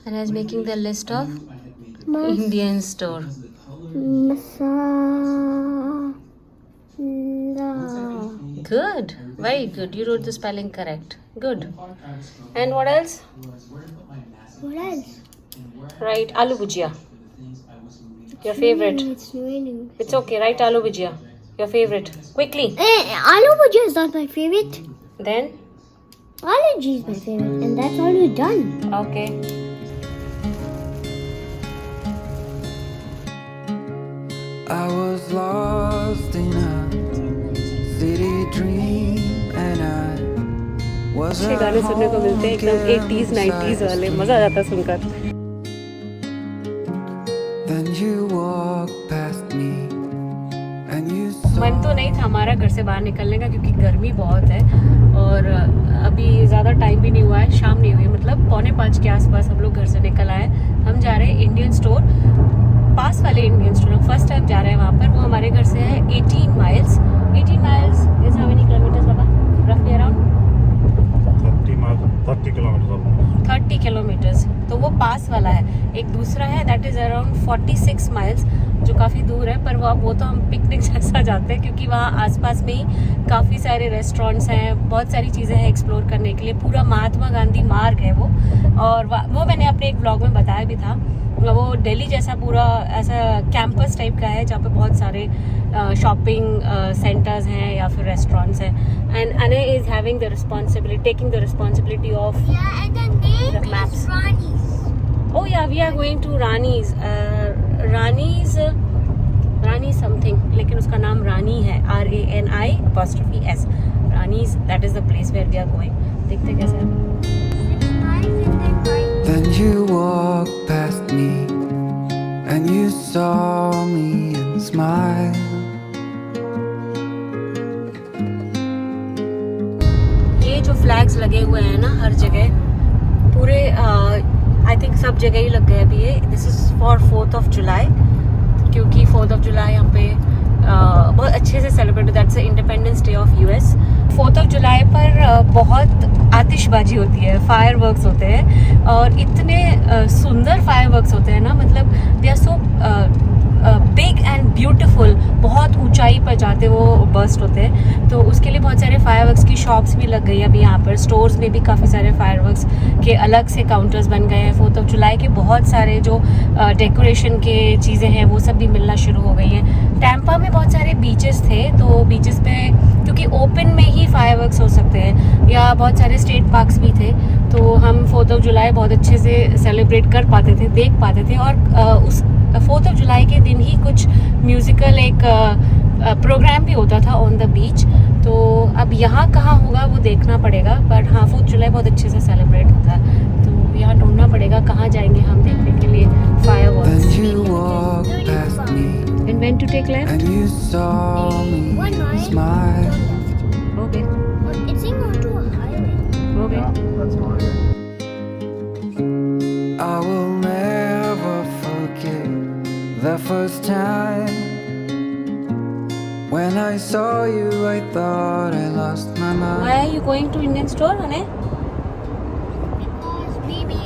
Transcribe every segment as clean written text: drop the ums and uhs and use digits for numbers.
And is making the list of Indian store. Masala. Good, very good. You wrote the spelling correct. Good. And what else? What else? Right, aloo bhujia. Your favorite. It's raining. It's okay. Write aloo bhujia. Your favorite. Quickly. Aloo bhujia is not my favorite. Then. Allergy is my favorite, and that's all you've done. Okay. I was lost in a city dream and I was अच्छे गाने सुनने को मिलते हैं एकदम 80s 90s वाले, मजा आ जाता है सुनकर. Then you walked past me and you मन तो नहीं था हमारा घर से बाहर निकलने का क्योंकि गर्मी बहुत है और अभी ज़्यादा टाइम भी नहीं हुआ है, शाम नहीं हुई, मतलब 4:45 के आसपास हम लोग घर से निकल आए. हम जा रहे हैं इंडियन स्टोर, पास वाले इंडियन स्टोर. हम फर्स्ट टाइम जा रहे हैं वहाँ पर. वो हमारे घर से है 18 miles. 18 miles is how many kilometres बाबा? रफली अराउंड 30 किलोमीटर्स. तो वो पास वाला है. एक दूसरा है दैट इज़ अराउंड 46 माइल्स जो काफ़ी दूर है, पर वो तो हम पिकनिक जैसा जाते हैं क्योंकि वहाँ आसपास में ही काफ़ी सारे रेस्टोरेंट्स हैं, बहुत सारी चीज़ें हैं एक्सप्लोर करने के लिए. पूरा महात्मा गांधी मार्ग है वो, और वो मैंने अपने एक ब्लॉग में बताया भी था. वो दिल्ली जैसा पूरा ऐसा कैंपस टाइप का है जहाँ पे बहुत सारे शॉपिंग सेंटर्स हैं या फिर रेस्टोरेंट्स हैं. एंड अने is having the responsibility, taking the responsibility of And the name the maps. is Rani's. Oh yeah, we are going to Rani's. Rani's something, लेकिन उसका नाम रानी है. RANI''S. Rani's, that is the place where we are going. देखते कैसे है. Then you walked past me and you saw me and smiled. ये जो flags लगे हुए हैं ना हर जगह, पूरे आई थिंक सब जगह ही लग गए अभी ये. This is for 4th of July क्योंकि 4th of July यहाँ पे बहुत अच्छे से celebrate, that's the independence day of US. 4th of July पर बहुत आतिशबाजी होती है, फायर वर्क्स होते हैं और इतने सुंदर फायर वर्क्स होते हैं ना, मतलब they are so big and beautiful. बहुत ऊंचाई पर जाते वो बर्स्ट होते हैं, तो उसके लिए बहुत सारे फायरवर्क्स की शॉप्स भी लग गई हैं अभी यहाँ पर. स्टोर्स में भी काफ़ी सारे फायरवर्क्स के अलग से काउंटर्स बन गए हैं. 4th of July के बहुत सारे जो डेकोरेशन के चीज़ें हैं वो सब भी मिलना शुरू हो गई हैं. टैम्पा में बहुत सारे बीचेस थे, तो बीचेस पे क्योंकि ओपन में ही फायरवर्क्स हो सकते हैं, या बहुत सारे स्टेट पार्क्स भी थे, तो हम 4th of July बहुत अच्छे से सेलिब्रेट कर पाते थे, देख पाते थे. और उस 4th of July के दिन ही कुछ म्यूज़िकल एक प्रोग्राम भी होता था ऑन द बीच. तो अब यहाँ कहाँ होगा वो देखना पड़ेगा, बट हाँ 4th July बहुत अच्छे से सेलिब्रेट होता है. तो यहाँ ढूंढना पड़ेगा कहाँ जाएंगे हम देखने के लिए fireworks. Then you walked past me And when to take left? and you saw me One and right, smiled. Okay. It's in onto a highway. Okay. I will never forget the first time when I saw you. I thought I lost my mind. Why are you going to Indian store, Ane? Because maybe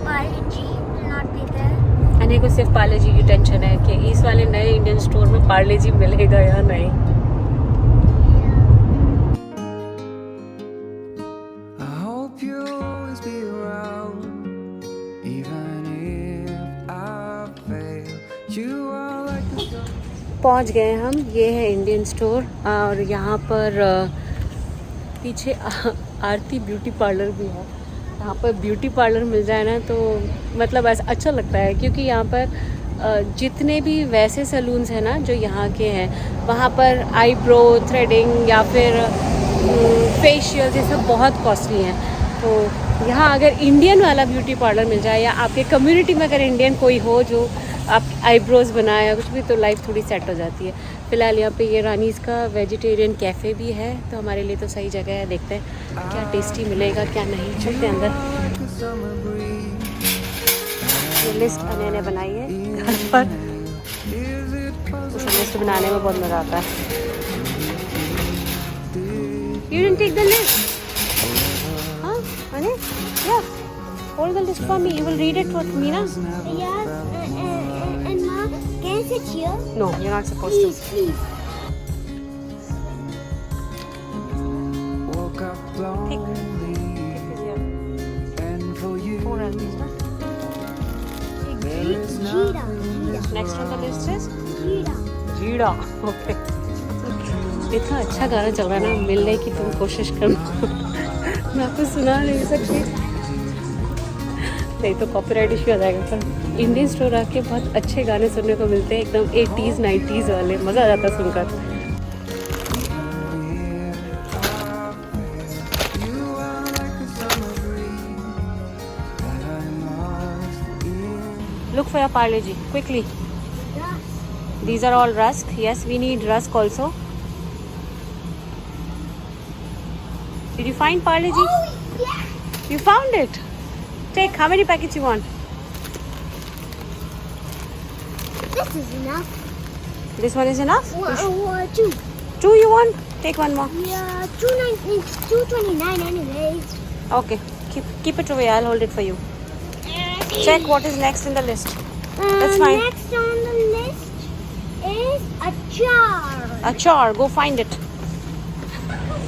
biology will not be there. अने को सिर्फ पार्ले जी की tension है कि इस वाले नए Indian store में पार्ले जी मिलेगा या नहीं. I hope you'll always be around, even if I fail. You are like the sun. पहुंच गए हम. ये है इंडियन स्टोर और यहाँ पर पीछे आरती ब्यूटी पार्लर भी है. यहाँ पर ब्यूटी पार्लर मिल जाए ना तो मतलब ऐसा अच्छा लगता है, क्योंकि यहाँ पर जितने भी वैसे सैलून्स हैं ना जो यहाँ के हैं, वहाँ पर आईब्रो थ्रेडिंग या फिर फेशियल ये सब बहुत कॉस्टली हैं. तो यहाँ अगर इंडियन वाला ब्यूटी पार्लर मिल जाए, या आपके कम्युनिटी में अगर इंडियन कोई हो जो आप आईब्रोज बनाए या कुछ भी, तो लाइफ थोड़ी सेट हो जाती है. फ़िलहाल यहाँ पे ये रानीज़ का वेजिटेरियन कैफ़े भी है, तो हमारे लिए तो सही जगह है. देखते हैं क्या टेस्टी मिलेगा क्या नहीं. चलते हैं अंदर. ये लिस्ट अने ने बनाई है घर पर. उसे लिस्ट बनाने में बहुत मज़ा आता है. You didn't take the list? हाँ अने? Yeah. Hold the list for me. You will read it for me, na? Yeah, and Ma, can I sit here? No, you're not supposed to. Please. Woke up lonely, and for you, 4 LPs, na? there is Jeera. Next on the list is Jeera. जीड़ा. Okay. इतना अच्छा गाना चल रहा है ना, मिलने की तुम कोशिश करना. मैं आपको सुना नहीं सकती, नहीं तो कॉपीराइट इश्यू आ जाएगा. पर इंडियन स्टोर आके बहुत अच्छे गाने सुनने को मिलते हैं, एकदम 80s 90s वाले. मज़ा आ जाता है सुनकर. you are like a summer breeze that I'm lost in. Look for your Parle G quickly. Yeah. These are all rusk. Yes, we need rusk also. Did you find Parle G? Oh, yeah. You found it. Take, how many packets you want? This is enough. This one is enough? Two. 2 you want? Take one more. Yeah, 229 anyways. Okay, keep it away. I'll hold it for you. Check what is next in the list. That's fine. Next on the list is achar. Achar, go find it.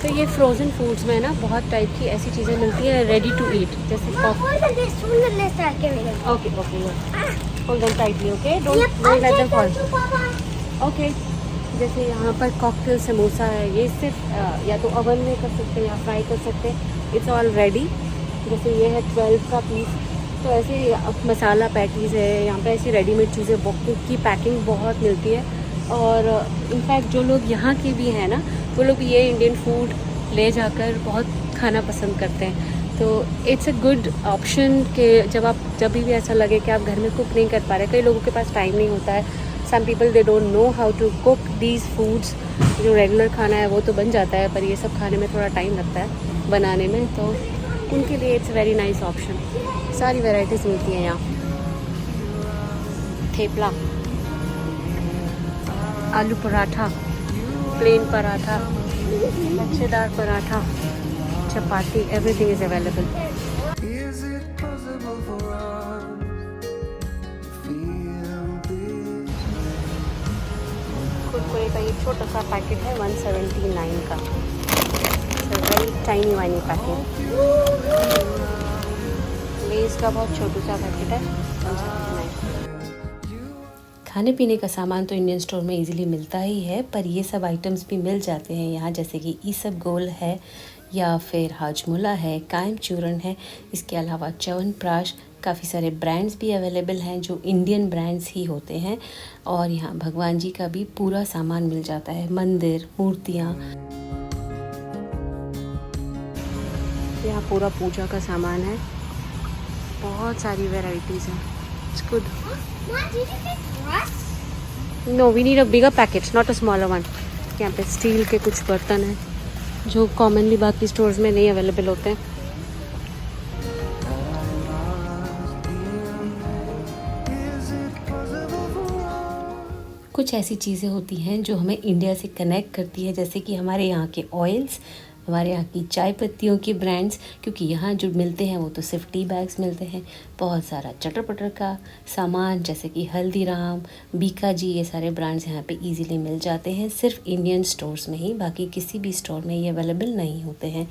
तो ये frozen foods में ना बहुत type की ऐसी चीज़ें मिलती हैं रेडी टू ईट, जैसे Hold the list, I can read it. Okay hold them tightly. Okay, don't let them fall. Okay, जैसे यहाँ पर कॉकटेल समोसा है. ये सिर्फ या तो ओवन में कर सकते हैं या फ्राई कर सकते हैं. It's all ready. जैसे ये है 12 का पीस. तो ऐसे मसाला पैटीज़ है यहाँ पे, ऐसी रेडीमेड चीज़ें की पैकिंग बहुत मिलती है. और इनफैक्ट जो लोग यहाँ के भी हैं ना, वो लोग ये इंडियन फूड ले जाकर बहुत खाना पसंद करते हैं. तो इट्स अ गुड ऑप्शन कि जब भी ऐसा लगे कि आप घर में कुक नहीं कर पा रहे. कई लोगों के पास टाइम नहीं होता है. Some people they don't know how to cook these foods. जो रेगुलर खाना है वो तो बन जाता है, पर ये सब खाने में थोड़ा टाइम लगता है बनाने में. तो उनके लिए इट्स वेरी नाइस ऑप्शन. सारी वैरायटीज़ मिलती हैं यहाँ. थेपला, आलू पराठा, प्लेन पराठा, लच्छेदार paratha, chapati, everything is available. Is it possible for us to feel this? Kurkure का ये छोटा सा पैकेट है 179 का. Very tiny weeny packet. Lay's का बहुत छोटा सा पैकेट है 179. खाने पीने का सामान तो इंडियन स्टोर में इजीली मिलता ही है, पर ये सब आइटम्स भी मिल जाते हैं यहाँ, जैसे कि ईसबगोल है या फिर हाजमोला है, कायम चूरन है. इसके अलावा च्यवनप्राश, काफ़ी सारे ब्रांड्स भी अवेलेबल हैं जो इंडियन ब्रांड्स ही होते हैं. और यहाँ भगवान जी का भी पूरा सामान मिल जाता है, मंदिर, मूर्तियाँ. यहाँ पूरा पूजा का सामान है, बहुत सारी वेराइटीज़ हैं. It's good. Ma, did you get rust? No, we need a bigger packet, not a smaller one. यहाँ पे स्टील के कुछ बर्तन हैं जो कॉमनली बाकी स्टोर्स में नहीं अवेलेबल होते हैं. कुछ ऐसी चीज़ें होती हैं जो हमें इंडिया से कनेक्ट करती है, जैसे कि हमारे यहाँ के ऑयल्स, हमारे यहाँ की चाय पत्तियों की ब्रांड्स, क्योंकि यहाँ जो मिलते हैं वो तो सिर्फ टी बैग्स मिलते हैं. बहुत सारा चटर पटर का सामान जैसे कि हल्दीराम, बीकाजी, ये सारे ब्रांड्स यहाँ पे इजीली मिल जाते हैं सिर्फ इंडियन स्टोर्स में ही. बाकी किसी भी स्टोर में ये अवेलेबल नहीं होते हैं.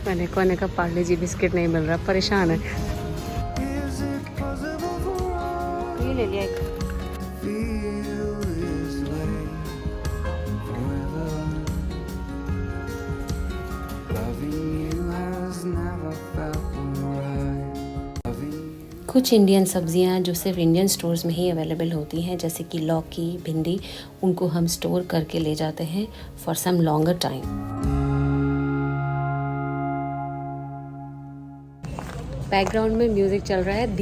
मैंने कोने का पार्ले जी बिस्किट नहीं मिल रहा, परेशान है. ये ले लिया एक. Feel this way forever. Loving you has never felt right. Loving you. कुछ इंडियन सब्जियां जो सिर्फ इंडियन स्टोर्स में ही अवेलेबल होती हैं, जैसे कि लौकी, भिंडी, उनको हम स्टोर करके ले जाते हैं for some longer time. Background में म्यूज़िक चल रहा है.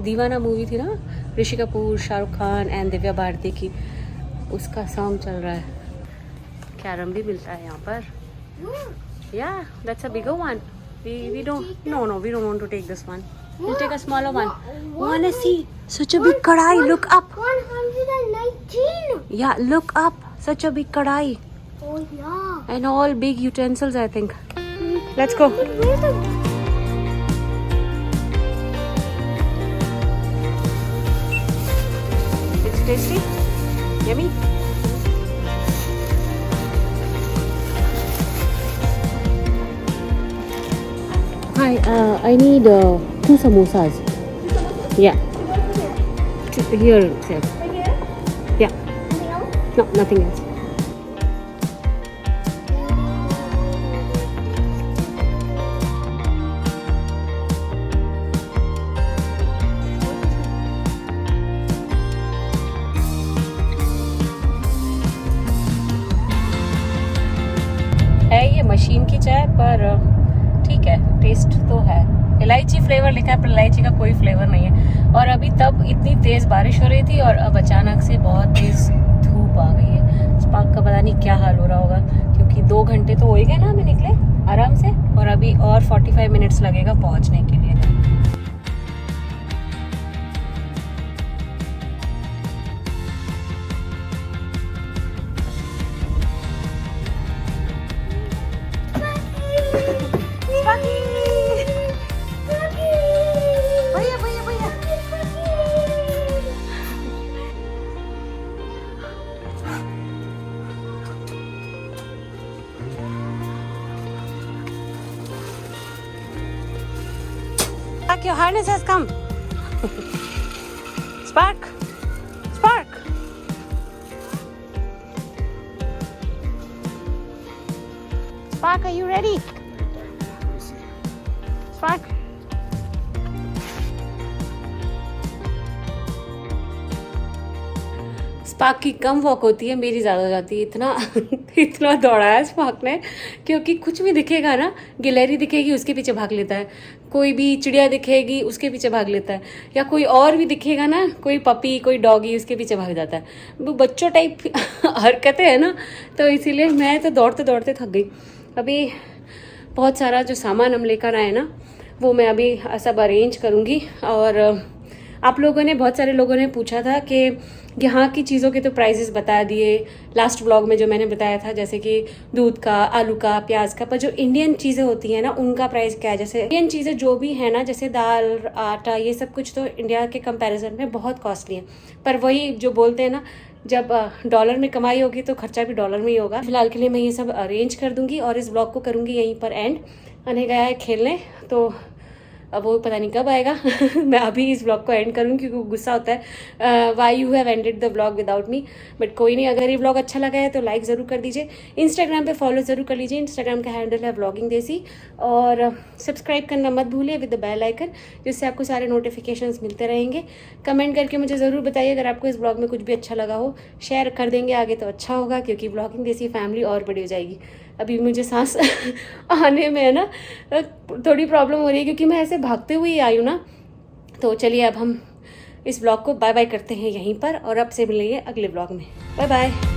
दीवाना मूवी थी ना, ऋषि कपूर, शाहरुख खान एंड दिव्या भारती की, उसका सॉन्ग चल रहा है. कैरम भी मिलता है यहाँ पर. या that's a bigger one. we don't want to take this one. We'll take a smaller one. Wanna see such a big kadai? Look up. 119. Yeah, look up. Such a big kadai Oh yeah. and all big utensils, I think. Let's go. Where's the... It's tasty. Yummy. Hi, I need 2 samosas. Yeah. Here, sir. Right here? Yeah. Anything else? No, nothing else. है ये machine की चाय पर ठीक है, test तो है। इलायची फ्लेवर लिखा है पर इलायची का कोई फ्लेवर नहीं है। और अभी तब इतनी तेज बारिश हो रही थी और अब अचानक से बहुत तेज धूप आ गई है। स्पार्क का पता नहीं क्या हाल हो रहा होगा, क्योंकि 2 घंटे तो हो ही गए ना हमें निकले आराम से, और अभी और 45 मिनट्स लगेगा पहुंचने के लिए। Spark, your harness has come. Spark, Spark. Spark, are you ready? Spark. Spark की कम वॉक होती है, मेरी ज़्यादा हो जाती है। इतना दौड़ा है स्पार्क ने, क्योंकि कुछ भी दिखेगा ना, गिलहरी दिखेगी उसके पीछे भाग लेता है, कोई भी चिड़िया दिखेगी उसके पीछे भाग लेता है, या कोई और भी दिखेगा ना, कोई पपी कोई डॉगी उसके पीछे भाग जाता है। वो बच्चों टाइप हरकतें है ना, तो इसीलिए मैं तो दौड़ते दौड़ते थक गई। अभी बहुत सारा जो सामान हम लेकर आए ना, वो मैं अभी सब अरेंज करूँगी। और आप लोगों ने, बहुत सारे लोगों ने पूछा था कि यहाँ की चीज़ों के तो प्राइसेस बता दिए लास्ट व्लॉग में जो मैंने बताया था, जैसे कि दूध का, आलू का, प्याज का, पर जो इंडियन चीज़ें होती हैं ना उनका प्राइस क्या है। जैसे इंडियन चीज़ें जो भी है ना, जैसे दाल, आटा, ये सब कुछ तो इंडिया के कंपैरिजन में बहुत कॉस्टली है। पर वही जो बोलते हैं ना, जब डॉलर में कमाई होगी तो खर्चा भी डॉलर में ही होगा। फिलहाल के लिए मैं ये सब अरेंज कर दूंगी और इस ब्लॉग को करूँगी यहीं पर एंड। अने गया है खेलने, तो अब वो पता नहीं कब आएगा। मैं अभी इस ब्लॉग को एंड करूँ क्योंकि गुस्सा होता है why you have ended the blog without me. But कोई नहीं, अगर ये ब्लॉग अच्छा लगा है तो लाइक ज़रूर कर दीजिए, इंस्टाग्राम पे फॉलो ज़रूर कर लीजिए, इंस्टाग्राम का हैंडल है व्लॉगिंग देसी, और सब्सक्राइब करना मत भूलिए विद द बेल आइकन, जिससे आपको सारे नोटिफिकेशंस मिलते रहेंगे। कमेंट करके मुझे ज़रूर बताइए अगर आपको इस ब्लॉग में कुछ भी अच्छा लगा हो, शेयर कर देंगे आगे तो अच्छा होगा, क्योंकि व्लॉगिंग देसी फैमिली और बड़ी हो जाएगी। अभी मुझे सांस आने में है ना थोड़ी प्रॉब्लम हो रही है, क्योंकि मैं ऐसे भागते हुए ही आई हूँ ना। तो चलिए अब हम इस ब्लॉग को बाय बाय करते हैं यहीं पर, और अब से मिलेंगे अगले ब्लॉग में। Bye bye.